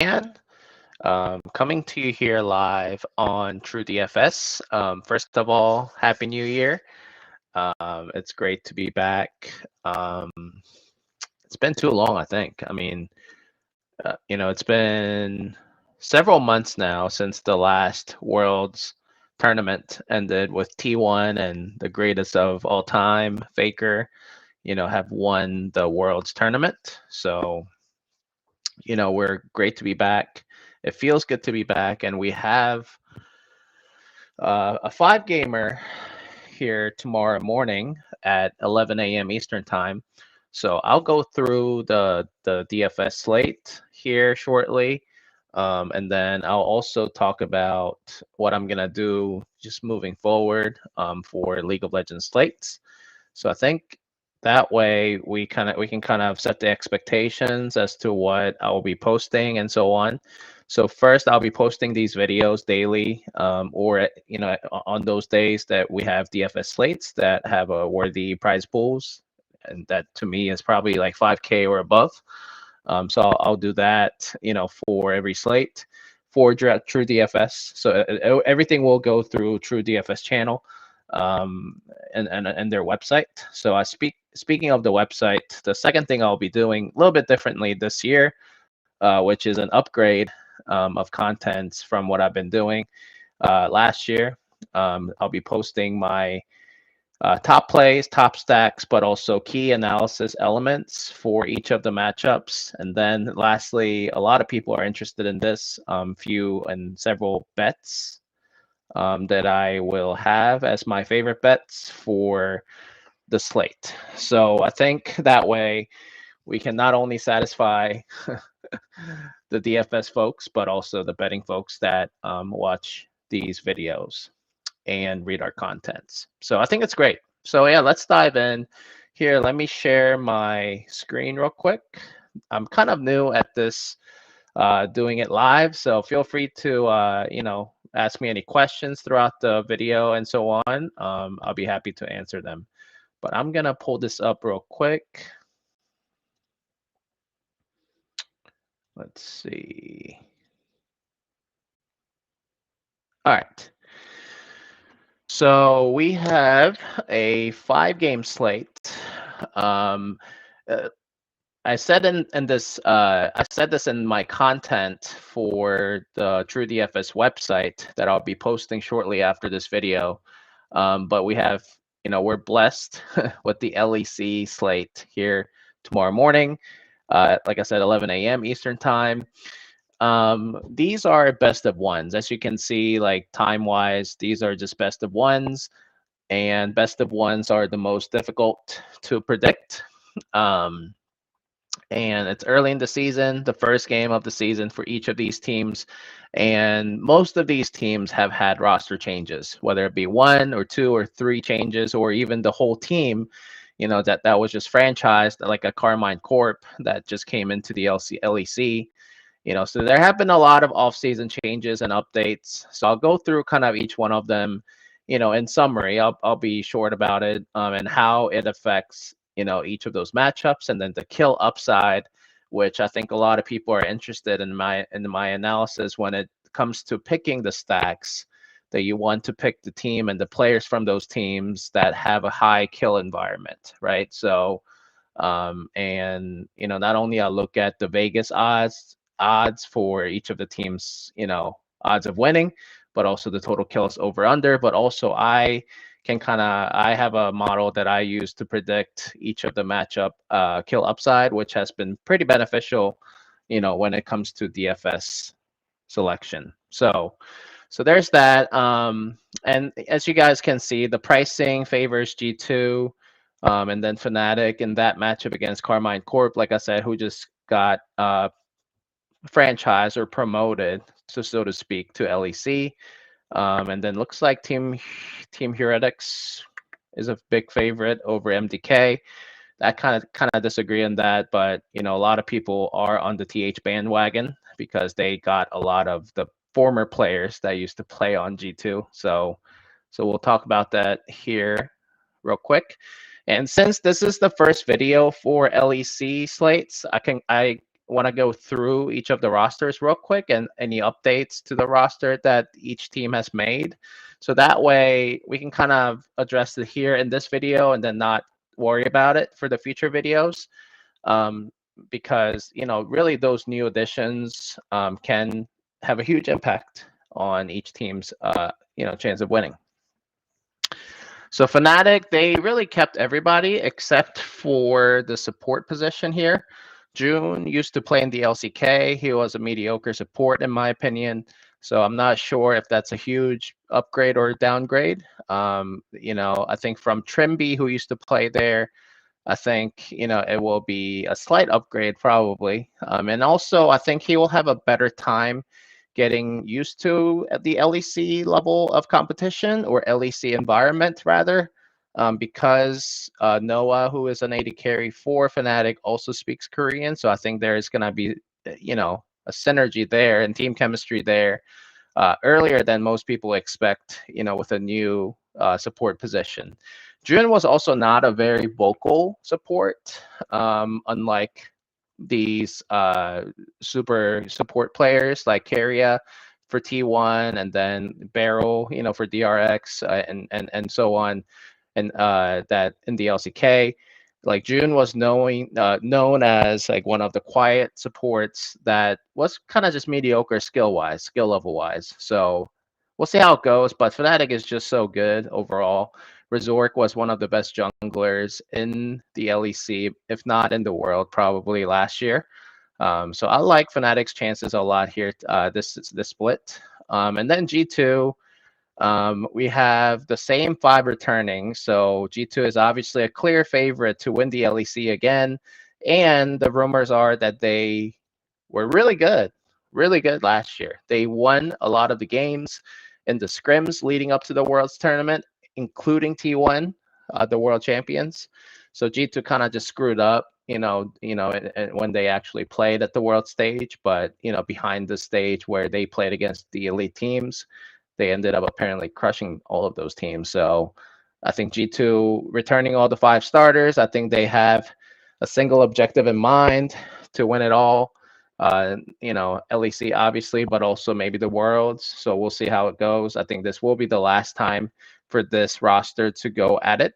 Dan, coming to you here live on TrueDFS. First of all, Happy New Year. It's great to be back. It's been too long, I think. I mean, it's been several months now since the last Worlds tournament ended with T1 and the greatest of all time, Faker, have won the Worlds tournament. So, we're great to be back. It feels good to be back, and we have a 5-gamer here tomorrow morning at 11 a.m. Eastern time. So I'll go through the DFS slate here shortly, and then I'll also talk about what I'm gonna do just moving forward for League of Legends slates. So I think that way we can kind of set the expectations as to what I will be posting and so on. So first, I'll be posting these videos daily, or on those days that we have DFS slates that have a worthy prize pools, and that to me is probably like 5K or above. So I'll do that, for every slate for TrueDFS. So everything will go through TrueDFS channel and their website. So speaking of the website, the second thing I'll be doing a little bit differently this year, which is an upgrade of contents from what I've been doing last year. I'll be posting my top plays, top stacks, but also key analysis elements for each of the matchups. And then lastly, a lot of people are interested in this, few and several bets that I will have as my favorite bets for the slate. So I think that way we can not only satisfy the DFS folks, but also the betting folks that watch these videos and read our contents. So I think it's great. So yeah, let's dive in here. Let me share my screen real quick. I'm kind of new at this, doing it live, so feel free to ask me any questions throughout the video and so on. I'll be happy to answer them. But I'm gonna pull this up real quick. Let's see. All right. So we have a 5-game slate. Um, I said this in my content for the TrueDFS website that I'll be posting shortly after this video. But we have, we're blessed with the LEC slate here tomorrow morning. Like I said, 11 a.m. Eastern time. These are best of ones. As you can see, like time-wise, these are just best of ones, and best of ones are the most difficult to predict. And it's early in the season, the first game of the season for each of these teams. And most of these teams have had roster changes, whether it be 1 or 2 or 3 changes, or even the whole team, that was just franchised, like a Carmine Corp that just came into the LEC. So there have been a lot of off-season changes and updates. So I'll go through kind of each one of them, in summary. I'll be short about it, and how it affects, each of those matchups, and then the kill upside, which I think a lot of people are interested in my analysis when it comes to picking the stacks, that you want to pick the team and the players from those teams that have a high kill environment, right? So, and not only I look at the Vegas odds for each of the teams, odds of winning, but also the total kills over under. But also I have a model that I use to predict each of the matchup kill upside, which has been pretty beneficial, when it comes to DFS selection. So there's that. And as you guys can see, the pricing favors G2, and then Fnatic in that matchup against Carmine Corp, like I said, who just got franchise or promoted, so to speak, to LEC. And then looks like Team Heretics is a big favorite over MDK. I kind of disagree on that, but a lot of people are on the TH bandwagon because they got a lot of the former players that used to play on G2. So we'll talk about that here real quick. And since this is the first video for LEC slates, want to go through each of the rosters real quick and any updates to the roster that each team has made. So that way we can kind of address it here in this video and then not worry about it for the future videos. Because, you know, really those new additions can have a huge impact on each team's, you know, chance of winning. So Fnatic, they really kept everybody except for the support position here. June used to play in the LCK. He was a mediocre support, in my opinion. So I'm not sure if that's a huge upgrade or downgrade. You know, I think from Trimby, who used to play there, I think, you know, it will be a slight upgrade probably. And also, I think he will have a better time getting used to the LEC level of competition, or LEC environment rather, because Noah, who is an AD carry for Fnatic, also speaks Korean. So I think there's going to be, you know, a synergy there and team chemistry there earlier than most people expect, you know, with a new support position. Jun was also not a very vocal support, unlike these super support players like Keria for T1, and then Barrel, you know, for DRX, and so on, and that in the LCK. Like June was known as like one of the quiet supports that was kind of just mediocre skill level wise. So we'll see how it goes. But Fnatic is just so good overall. Resork was one of the best junglers in the LEC, if not in the world, probably last year. So I like Fnatic's chances a lot here. This split, and then G2. We have the same 5 returning, so G2 is obviously a clear favorite to win the LEC again, and the rumors are that they were really good last year. They won a lot of the games in the scrims leading up to the Worlds tournament, including T1, the world champions. So G2 kind of just screwed up, when they actually played at the world stage, but behind the stage where they played against the elite teams, they ended up apparently crushing all of those teams. So I think G2 returning all the 5 starters, I think they have a single objective in mind to win it all. LEC obviously, but also maybe the Worlds. So we'll see how it goes. I think this will be the last time for this roster to go at it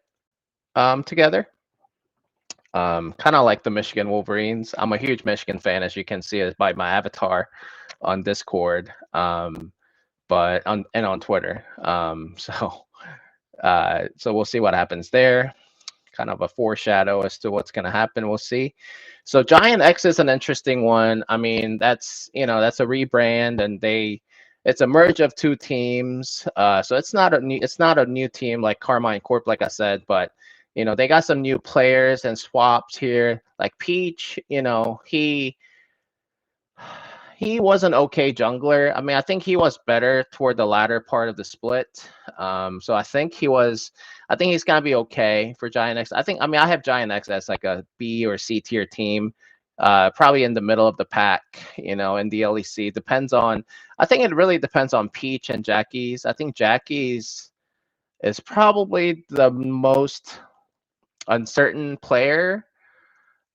together. Kind of like the Michigan Wolverines. I'm a huge Michigan fan, as you can see by my avatar on Discord. But on Twitter. So we'll see what happens there. Kind of a foreshadow as to what's going to happen. We'll see. So Giant X is an interesting one. I mean, that's a rebrand, and it's a merge of 2 teams. So it's not a new team like Carmine Corp, like I said, but they got some new players and swaps here. Like Peach, he was an okay jungler. I mean, I think he was better toward the latter part of the split. So I think he's gonna be okay for Giant X. I have Giant X as like a B or C tier team, probably in the middle of the pack, in the LEC. I think it really depends on Peach and Jackie's. I think Jackie's is probably the most uncertain player,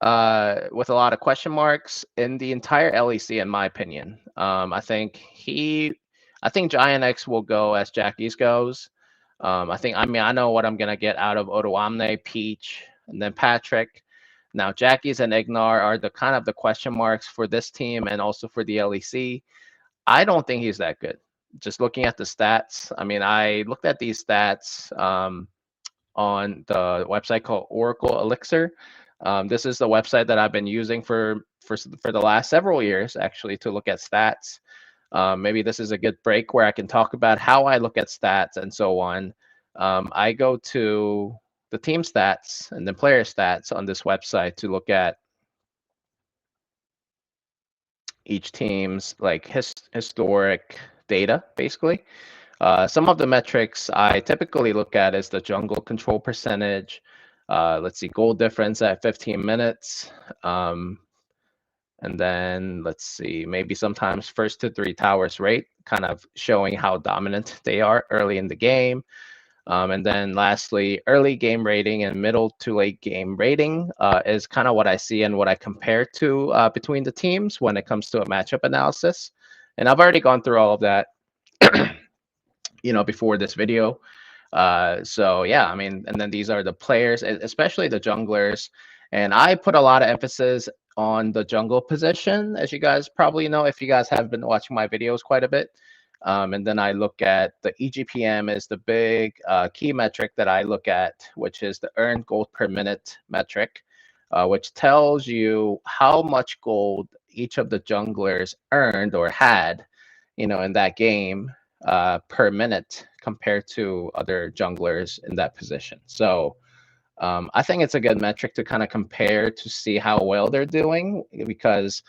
with a lot of question marks in the entire LEC, in my opinion. I think Giant X will go as Jackie's goes. I know what I'm gonna get out of Odoamne, Peach, and then Patrick. Now Jackie's and Ignar are the kind of the question marks for this team and also for the LEC. I don't think he's that good. Just looking at the stats. I mean, I looked at these stats on the website called Oracle Elixir. This is the website that I've been using for the last several years, actually, to look at stats. Maybe this is a good break where I can talk about how I look at stats and so on. I go to the team stats and the player stats on this website to look at each team's like historic data, basically. Some of the metrics I typically look at is the jungle control percentage. Let's see, goal difference at 15 minutes. And then let's see, maybe sometimes first to 3 towers rate, kind of showing how dominant they are early in the game. And then lastly, early game rating and middle to late game rating is kind of what I see and what I compare to between the teams when it comes to a matchup analysis. And I've already gone through all of that, before this video. So yeah, I mean, and then these are the players, especially the junglers. And I put a lot of emphasis on the jungle position, as you guys probably know, if you guys have been watching my videos quite a bit. And then I look at the EGPM is the big key metric that I look at, which is the earned gold per minute metric, which tells you how much gold each of the junglers earned or had, in that game per minute compared to other junglers in that position. So I think it's a good metric to kind of compare to see how well they're doing, because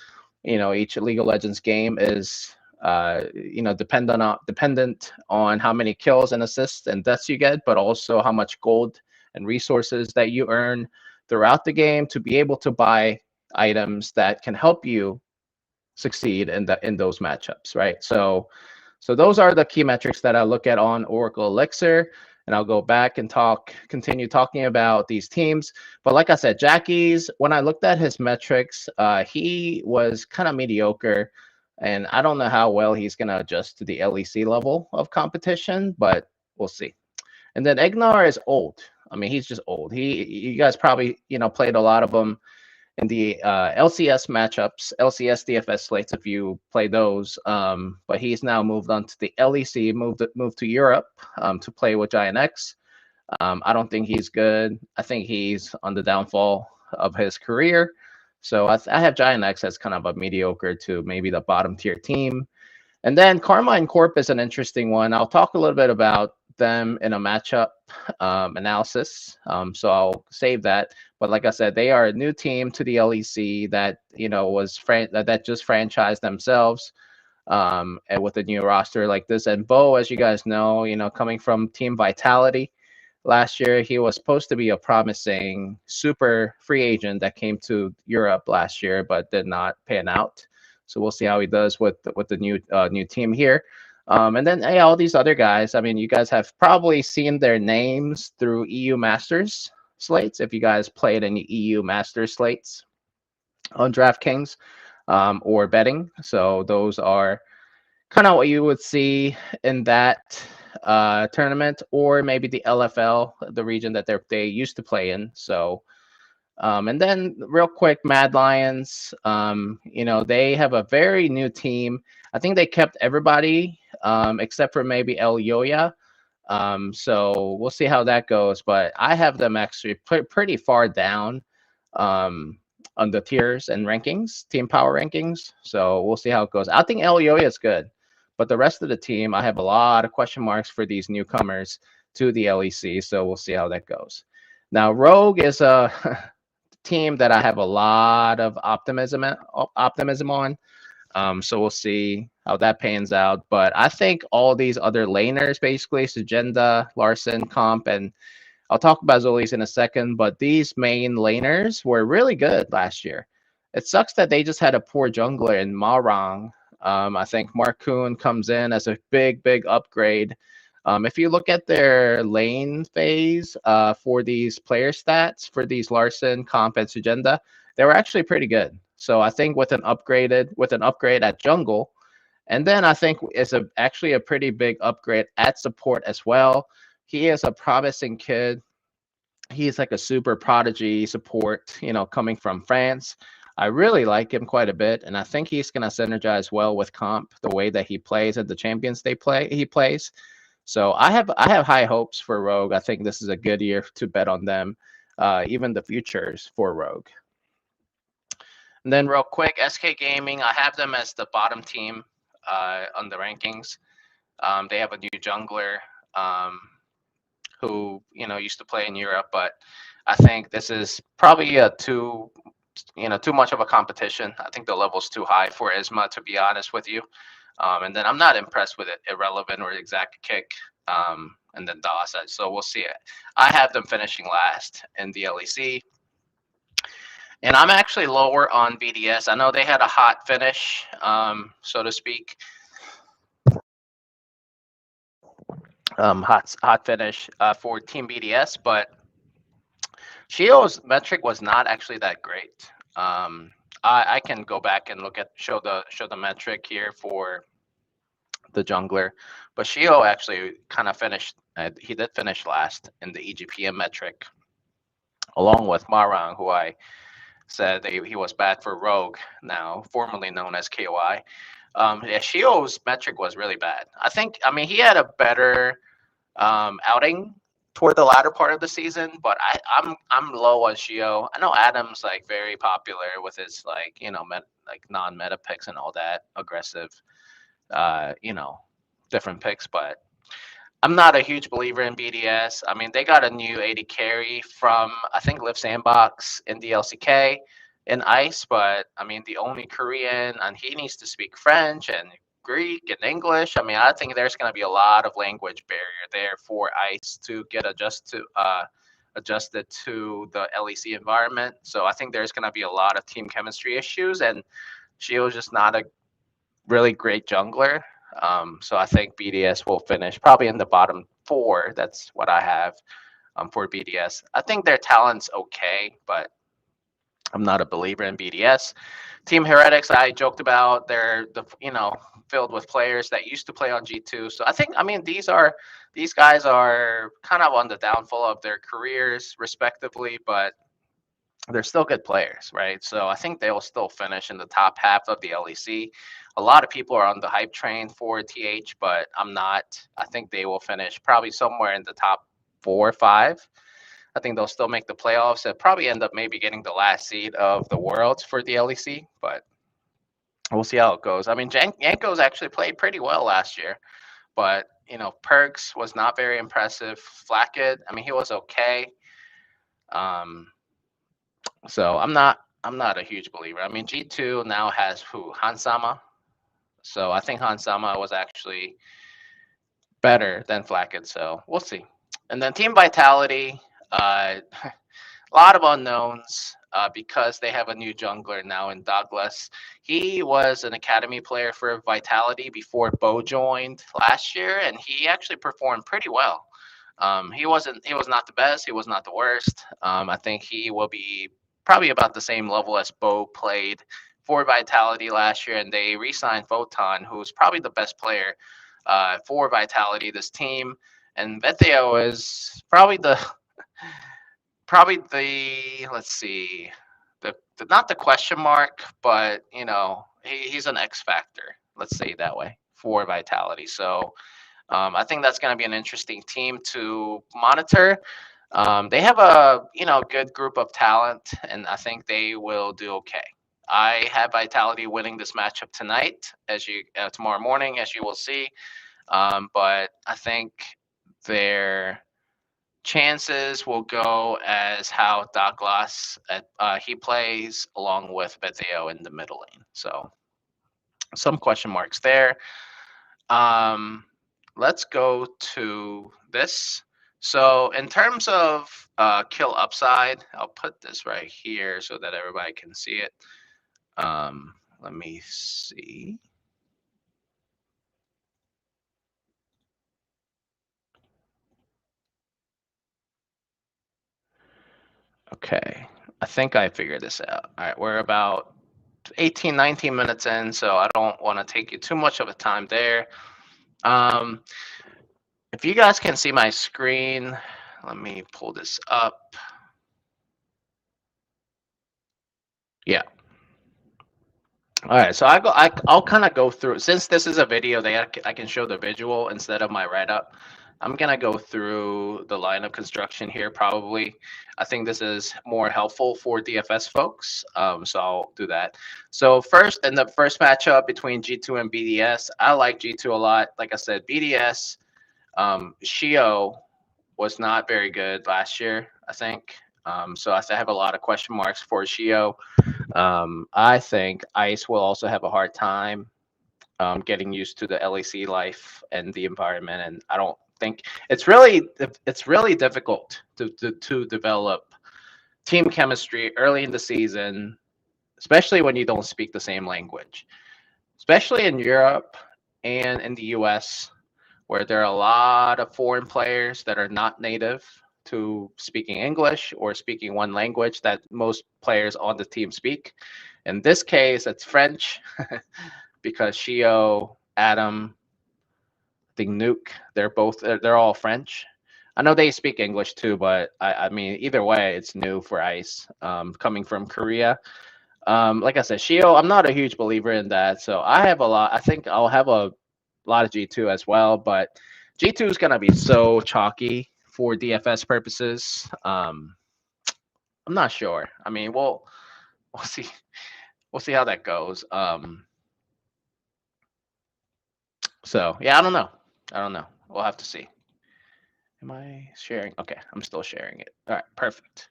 each League of Legends game is dependent on how many kills and assists and deaths you get, but also how much gold and resources that you earn throughout the game to be able to buy items that can help you succeed in those matchups, right? So those are the key metrics that I look at on Oracle Elixir, and I'll go back and continue talking about these teams. But like I said, Jackie's, when I looked at his metrics, he was kind of mediocre, and I don't know how well he's going to adjust to the LEC level of competition, but we'll see. And then Egnar is old. I mean, he's just old. You guys probably, played a lot of them in the LCS matchups, LCS DFS slates, if you play those. But he's now moved on to the LEC, moved to Europe to play with Giant X. I don't think he's good. I think he's on the downfall of his career. So I have Giant X as kind of a mediocre to maybe the bottom tier team. And then Carmine Corp is an interesting one. I'll talk a little bit about them in a matchup analysis. So I'll save that. But like I said, they are a new team to the LEC that that just franchised themselves and with a new roster like this. And Bo, as you guys know, coming from Team Vitality last year, he was supposed to be a promising super free agent that came to Europe last year, but did not pan out. So we'll see how he does with the new team here. And then all these other guys, I mean, you guys have probably seen their names through EU Masters slates, if you guys played any EU Masters slates on DraftKings or betting. So those are kind of what you would see in that tournament, or maybe the LFL, the region that they used to play in. So and then real quick, Mad Lions, they have a very new team. I think they kept everybody except for maybe El Yoya. So we'll see how that goes. But I have them actually pretty far down on the tiers and rankings, team power rankings. So we'll see how it goes. I think El Yoya is good. But the rest of the team, I have a lot of question marks for these newcomers to the LEC. So we'll see how that goes. Now, Rogue is a team that I have a lot of optimism on. So we'll see how that pans out. But I think all these other laners, basically, Sugenda, Larson, Comp, and I'll talk about Zolis in a second, but these main laners were really good last year. It sucks that they just had a poor jungler in Marang. I think Marcoon comes in as a big upgrade. If you look at their lane phase for these player stats, for these Larson, Comp, and Sugenda, they were actually pretty good. So I think with an upgrade at jungle, and then I think it's actually a pretty big upgrade at support as well. He is a promising kid. He's like a super prodigy support, coming from France. I really like him quite a bit, and I think he's going to synergize well with Comp, the way that he plays at the Champions he plays. So I have high hopes for Rogue. I think this is a good year to bet on them, even the futures for Rogue. And then real quick, SK Gaming, I have them as the bottom team on the rankings. They have a new jungler who used to play in Europe, but I think this is probably too much of a competition. I think the level's too high for Isma, to be honest with you. And then I'm not impressed with it, Irrelevant or Exact Kick, and then DOS. So we'll see it. I have them finishing last in the LEC. And I'm actually lower on BDS. I know they had a hot finish, so to speak. hot finish for Team BDS, but Shio's metric was not actually that great. I can go back and show the metric here for the jungler, but Shio actually kind of finished. He did finish last in the EGPM metric, along with Marang, who I said he was bad for Rogue, now formerly known as KOI. Yeah, Shio's metric was really bad. I mean, he had a better outing toward the latter part of the season, but I'm low on Shio. I know Adam's like very popular with his like like non-meta picks and all that aggressive, you know, different picks, but I'm not a huge believer in BDS. I mean, they got a new AD carry from I think Live Sandbox in the LCK in Ice, but I mean the only Korean, and he needs to speak French and Greek and English. I mean, I think there's going to be a lot of language barrier there for Ice to get adjusted to the LEC environment. So I think there's going to be a lot of team chemistry issues, and Shio's just not a really great jungler. So I think BDS will finish probably in the bottom 4. That's what I have for BDS. I think their talent's okay, but I'm not a believer in BDS. Team Heretics, I joked about, they're filled with players that used to play on G2. So I mean these guys are kind of on the downfall of their careers respectively, but they're still good players, right? So I think they'll still finish in the top half of the LEC. A lot of people are on the hype train for TH, but I'm not. I think they will finish probably somewhere in the top 4 or 5. I think they'll still make the playoffs and probably end up maybe getting the last seed of the Worlds for the LEC, but we'll see how it goes. I mean, Yanko's actually played pretty well last year, but Perks was not very impressive. Flackid, I mean, he was okay. So I'm not a huge believer. I mean, G2 now has Hansama. So I think Hansama was actually better than Flackid. So we'll see. And then Team Vitality, a lot of unknowns because they have a new jungler now in Douglas. He was an academy player for Vitality before Bo joined last year, and he actually performed pretty well. He was not the best. He was not the worst. I think he will be probably about the same level as Bo played for Vitality last year, and they re-signed Photon, who's probably the best player for Vitality, this team. And Veteo is probably the let's see, the not the question mark, but he's an X factor. Let's say it that way for Vitality. So I think that's going to be an interesting team to monitor. They have a good group of talent, and I think they will do okay. I have Vitality winning this matchup tonight, tomorrow morning, as you will see. But I think their chances will go as how Douglas he plays along with Beteo in the middle lane. So some question marks there. Let's go to this. So in terms of kill upside, I'll put this right here so that everybody can see it. Let me see. Okay, I think I figured this out. All right, we're about 18, 19 minutes in, so I don't want to take you too much of a time there. If you guys can see my screen, let me pull this up. Yeah. All right, so I'll kind of go through, since this is a video, I can show the visual instead of my write-up. I'm gonna go through the lineup construction here probably. I think this is more helpful for DFS folks, so I'll do that. So first, in the first matchup between G2 and BDS, I like G2 a lot. Like I said, BDS, Shio was not very good last year, I think. So I have a lot of question marks for Shio. I think Ice will also have a hard time getting used to the LEC life and the environment, and I don't think it's really difficult to develop team chemistry early in the season, especially when you don't speak the same language, especially in Europe and in the US, where there are a lot of foreign players that are not native to speaking English or speaking one language that most players on the team speak. In this case, it's French because Shio, Adam, I think Nuke, they're all French. I know they speak English too, but I mean either way, it's new for Ice. Coming from Korea, like I said, Shio, I'm not a huge believer in that. So I have a lot. I think I'll have a lot of G2 as well, but G2 is gonna be so chalky for DFS purposes. I'm not sure. I mean, we'll see. We'll see how that goes. So yeah, I don't know. I don't know. We'll have to see. Am I sharing? Okay, I'm still sharing it. All right, perfect.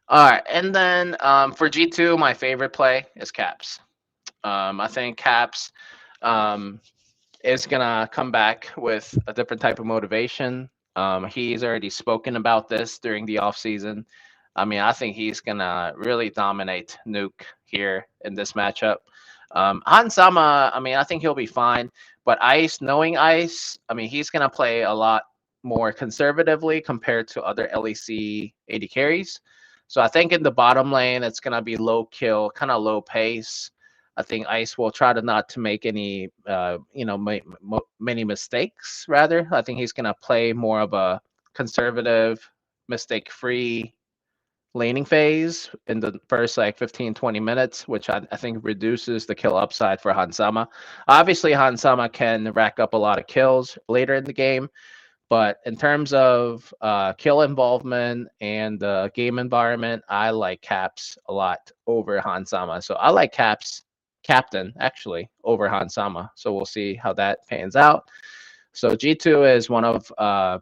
All right, and then for G2, my favorite play is Caps. I think Caps is gonna come back with a different type of motivation. He's already spoken about this during the offseason. I mean, I think he's gonna really dominate Nuke here in this matchup. Hansama, I mean, I think he'll be fine. But Ice, knowing Ice, I mean, he's gonna play a lot more conservatively compared to other LEC AD carries. So I think in the bottom lane, it's gonna be low kill, kind of low pace. I think Ice will try to not to make any, many mistakes. Rather, I think he's gonna play more of a conservative, mistake-free laning phase in the first like 15, 20 minutes, which I think reduces the kill upside for Hansama. Obviously, Hansama can rack up a lot of kills later in the game, but in terms of kill involvement and the game environment, I like Caps a lot over Hansama. So I like Caps captain actually over Hansama. So we'll see how that pans out. So G2 is one of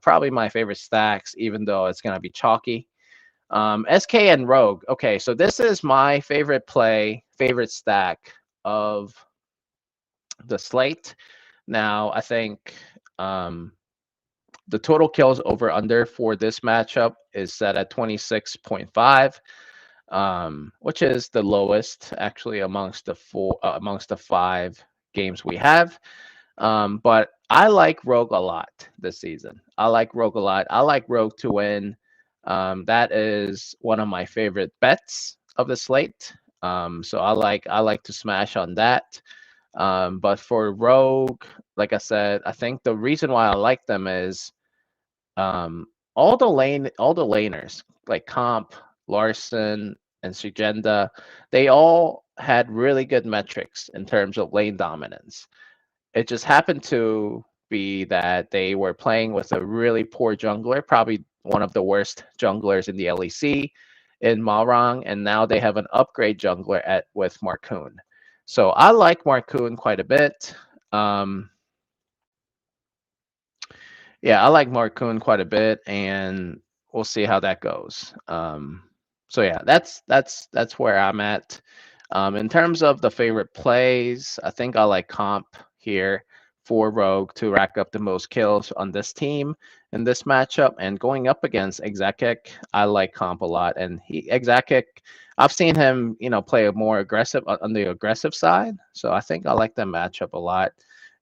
probably my favorite stacks, even though it's going to be chalky. SK and Rogue. Okay, so this is my favorite stack of the slate. Now, I think the total kills over under for this matchup is set at 26.5, which is the lowest actually amongst the 5 games we have. But I like Rogue a lot this season. I like Rogue a lot. I like Rogue to win. That is one of my favorite bets of the slate. So I like to smash on that. But for Rogue, like I said, I think the reason why I like them is all the laners like Comp, Larson, and Sugenda, they all had really good metrics in terms of lane dominance. It just happened to be that they were playing with a really poor jungler, probably one of the worst junglers in the LEC in Malrang, and now they have an upgrade jungler with Marcoon. So I like Marcoon quite a bit. Yeah, I like Marcoon quite a bit, and we'll see how that goes. So yeah, that's where I'm at. In terms of the favorite plays, I think I like Comp here for Rogue to rack up the most kills on this team in this matchup. And going up against Exakik, I like Comp a lot. And Exakik, I've seen him, play a more aggressive on the aggressive side. So I think I like that matchup a lot.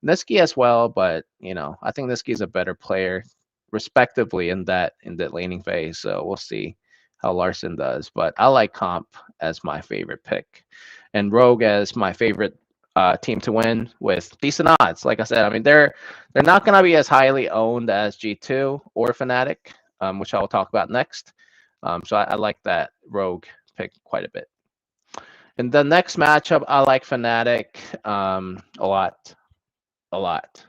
Niski as well, but I think Niski is a better player, respectively in that laning phase. So we'll see how Larson does. But I like Comp as my favorite pick, and Rogue as my favorite team to win with decent odds. Like I said, I mean they're not going to be as highly owned as G2 or Fnatic, which I'll talk about next. So I like that Rogue pick quite a bit. In the next matchup, I like Fnatic a lot.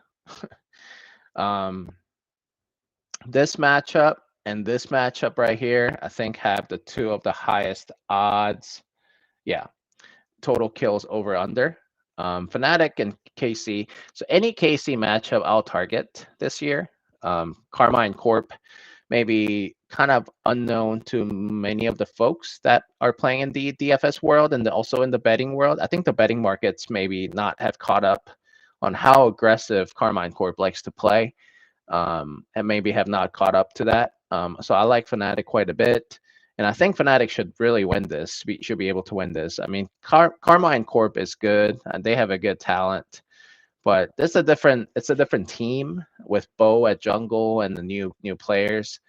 This matchup and this matchup right here, I think have the 2 of the highest odds. Yeah, total kills over under. Fnatic and KC. So any KC matchup I'll target this year. Carmine Corp, maybe kind of unknown to many of the folks that are playing in the DFS world and also in the betting world. I think the betting markets maybe not have caught up on how aggressive Carmine Corp likes to play, and maybe have not caught up to that. So I like Fnatic quite a bit, and I think Fnatic should really win this. Should be able to win this. I mean, Carmine Corp is good, and they have a good talent, But it's a different team with Bo at jungle and the new players.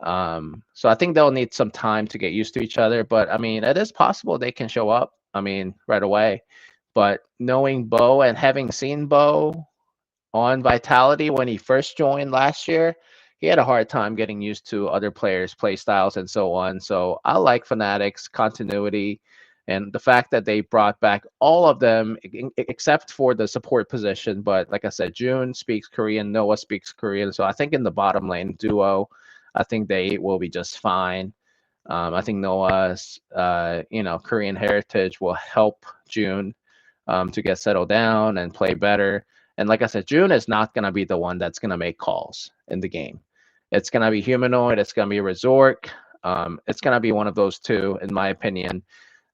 So I think they'll need some time to get used to each other. But I mean, it is possible they can show up. I mean, right away. But knowing Bo and having seen Bo on Vitality when he first joined last year, he had a hard time getting used to other players' play styles and so on. So I like Fnatic's continuity and the fact that they brought back all of them except for the support position. But like I said, June speaks Korean, Noah speaks Korean. So I think in the bottom lane duo, I think they will be just fine. I think Noah's, Korean heritage will help June to get settled down and play better. And like I said, June is not going to be the one that's going to make calls in the game. It's going to be Humanoid. It's going to be Resort. It's going to be one of those two, in my opinion.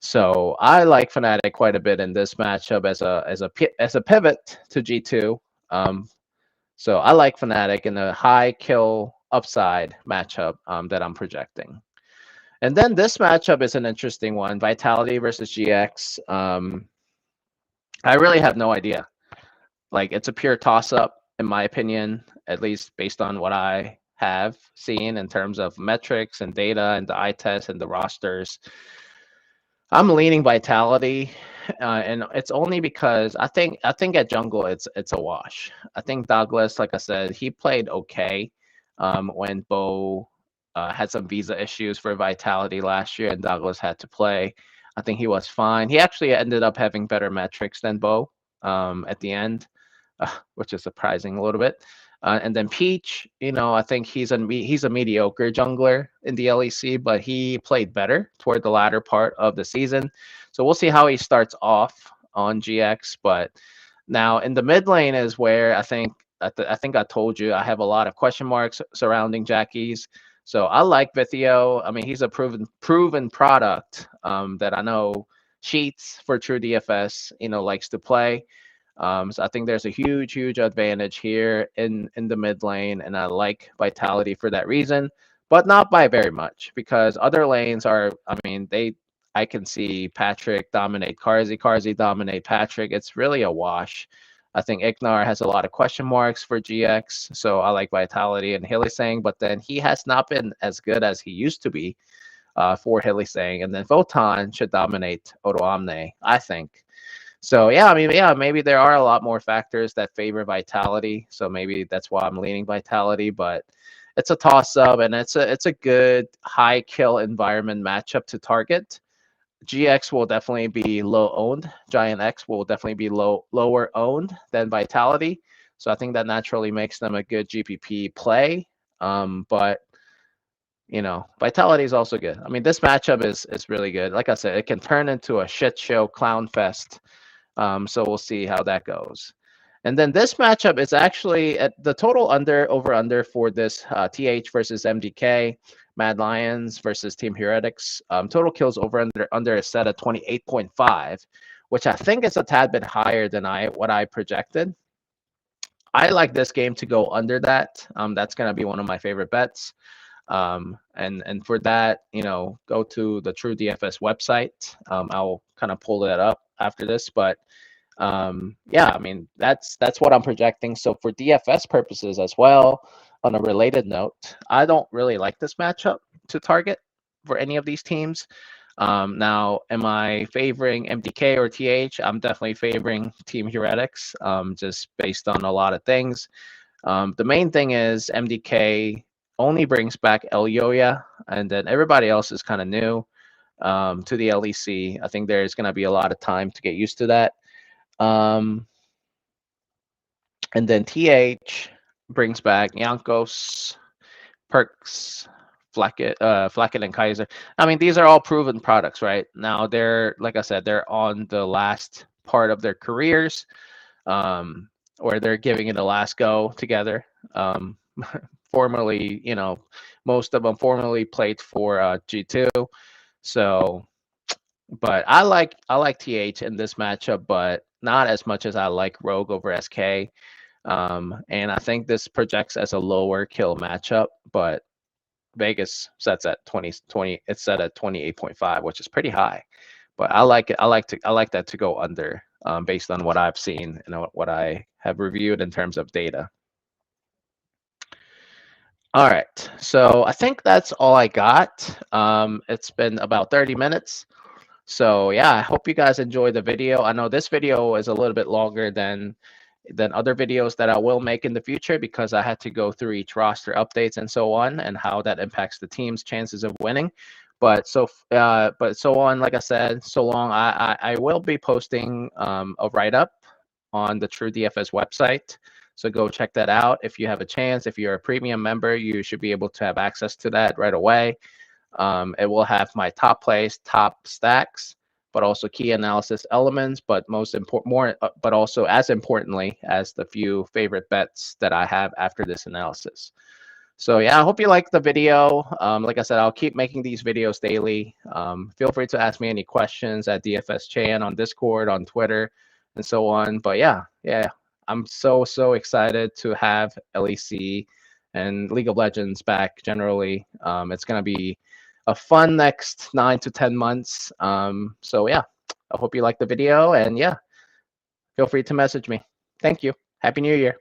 So I like Fnatic quite a bit in this matchup as a pivot to G2. So I like Fnatic in the high kill upside matchup that I'm projecting. And then this matchup is an interesting one: Vitality versus GX. I really have no idea. Like, it's a pure toss-up, in my opinion, at least based on what I have seen in terms of metrics and data and the eye test and the rosters. I'm leaning Vitality, and it's only because I think at jungle it's a wash. I think Douglas, like I said, he played okay when Bo had some visa issues for Vitality last year, and Douglas had to play. I think he was fine. He actually ended up having better metrics than Bo at the end, which is surprising a little bit. And then Peach, I think he's a mediocre jungler in the LEC, but he played better toward the latter part of the season. So we'll see how he starts off on GX. But now in the mid lane is where I think I told you I have a lot of question marks surrounding Jackie's. So I like Vithio. I mean, he's a proven product that I know Sheets for TrueDFS, likes to play. So I think there's a huge advantage here in the mid lane, and I like Vitality for that reason, but not by very much, because other lanes are, I mean, I can see Patrick dominate Carzzy dominate Patrick. It's really a wash. I think Ignar has a lot of question marks for GX, so I like Vitality and Hylissang, but then he has not been as good as he used to be for Hylissang, and then Photon should dominate Odoamne, I think. So yeah, I mean, yeah, maybe there are a lot more factors that favor Vitality. So maybe that's why I'm leaning Vitality, but it's a toss-up, and it's a good high kill environment matchup to target. GX will definitely be low owned. Giant X will definitely be lower owned than Vitality. So I think that naturally makes them a good GPP play. But Vitality is also good. I mean, this matchup is really good. Like I said, it can turn into a shit show clown fest. So we'll see how that goes. And then this matchup is actually at the total over under for this TH versus MDK, Mad Lions versus Team Heretics. Total kills over under is set at 28.5, which I think is a tad bit higher than what I projected. I like this game to go under that. That's going to be one of my favorite bets. And for that, go to the TrueDFS website. I'll kind of pull that up after this, but yeah, I mean, that's what I'm projecting. So for DFS purposes as well, on a related note, I don't really like this matchup to target for any of these teams. Now, am I favoring MDK or TH? I'm definitely favoring Team Heretics, just based on a lot of things. The main thing is MDK only brings back Elyoya, and then everybody else is kind of new to the LEC. I think there's going to be a lot of time to get used to that. And then TH brings back Jankos, Perks, Flacket, and Kaiser. I mean, these are all proven products, right? Now they're, like I said, they're on the last part of their careers, or they're giving it a last go together. Formerly, most of them formerly played for G2. So, but I like TH in this matchup, but not as much as I like Rogue over SK. And I think this projects as a lower kill matchup, but Vegas sets at 20. It's set at 28.5, which is pretty high. But I like it. I like that to go under based on what I've seen and what I have reviewed in terms of data. All right, so I think that's all I got. It's been about 30 minutes. So yeah, I hope you guys enjoyed the video. I know this video is a little bit longer than other videos that I will make in the future, because I had to go through each roster updates and so on, and how that impacts the team's chances of winning. But so on, like I said, so long. I will be posting a write-up on the TrueDFS website. So go check that out if you have a chance. If you're a premium member, you should be able to have access to that right away. It will have my top plays, top stacks, but also key analysis elements, but but also as importantly as the few favorite bets that I have after this analysis. So yeah, I hope you liked the video. Like I said, I'll keep making these videos daily. Feel free to ask me any questions at DFS Chan on Discord, on Twitter, and so on. But yeah, I'm so excited to have LEC and League of Legends back generally. It's going to be a fun next 9 to 10 months. So yeah, I hope you liked the video, and yeah, feel free to message me. Thank you. Happy New Year.